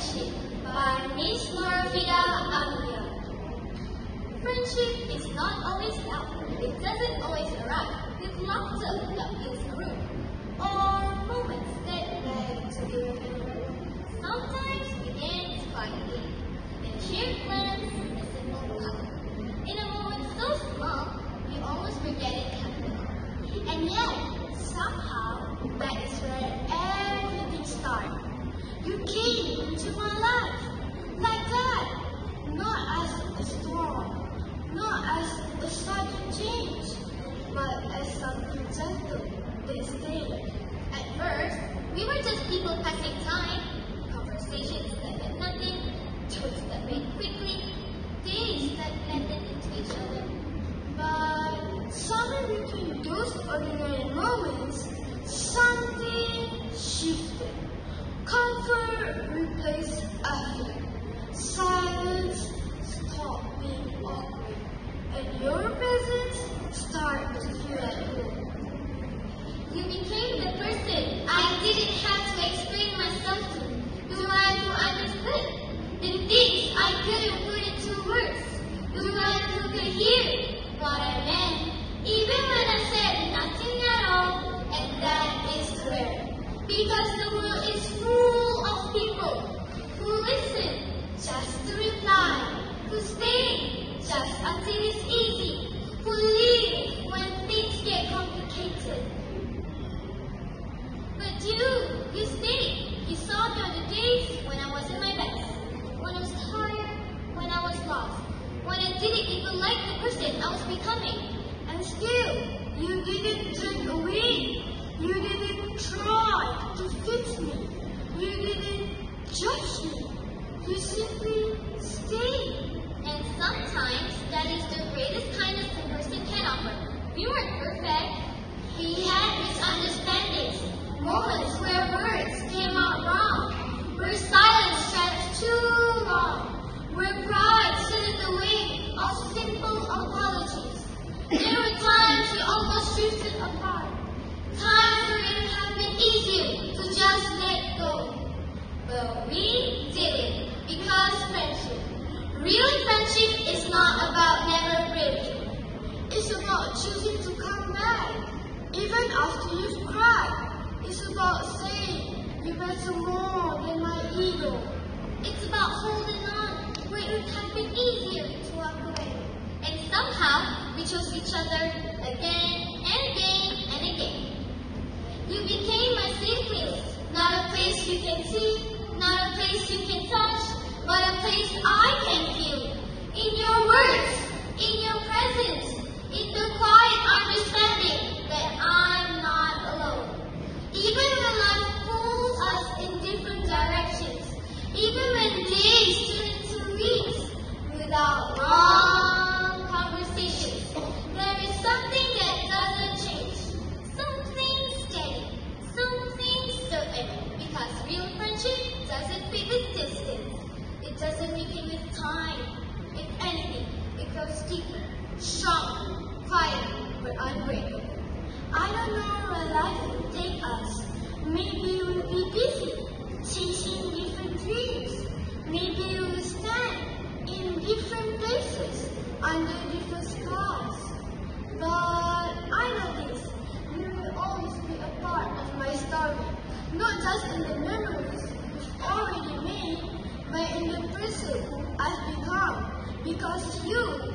Friendship by Miss Norafida Amia. Friendship is not always loud. It doesn't always arrive with laughter that fills the room, or moments that led to the remembered. Sometimes begins quietly, in a shared glance, a simple hug. In a moment so small, you almost forget it happened. And yet, somehow, that is where everything started. You came into my life like that, not as a storm, not as a sudden change, but as something gentle that stayed. At first, we were just people passing time, conversations that meant nothing, jokes that made quickly, days that blended into each other. But somewhere between those ordinary moments, something shifted. Comfort replaced effort. Silence stopped being awkward. And your presence started to feel at home. You became the person I didn't have to explain myself to. The one who understood. The things I couldn't put into words. The one who could hear what I meant. Even when I said nothing at all. And that is rare. Because the world is full of people who listen just to reply, who stay just until it's easy, who leave when things get complicated. But you stayed. You saw me on the days when I wasn't my best, when I was tired, when I was lost, when I didn't even like the person I was becoming. And still, you didn't turn away. You didn't try to fix me. You didn't judge me. You simply stayed. And sometimes that is the greatest kindness a person can offer. We weren't perfect. We had misunderstandings, moments where words came out wrong, where silence stretched too long, where pride stood in the way of simple apologies. There were times we almost drifted apart. Times where it would have been easier to just let go. But we did it because friendship. Real friendship is not about never breaking. It's about choosing to come back, even after you've cried. It's about saying you matter more than my ego. It's about holding on where it would have been easier to walk away. And somehow we chose each other again and again and again. You became my safe place, not a place you can see, not a place you can touch, but a place I can feel. In your words, in your presence, in the quiet understanding that I'm not alone. Even when life pulls us in different directions, even when days turn into weeks, without long conversations, there is something that doesn't change. Something steady, something certain. Because real friendship doesn't fit with distance. It doesn't weaken with time. If anything, it grows deeper, stronger, quieter, but unbreakable. I don't know where life will take us. Maybe we'll be busy, chasing different dreams. Maybe we'll stand in different places, under different skies. But I know this, you will always be a part of my story. Not just in the memories we've already made, but in the person who I've become. Because you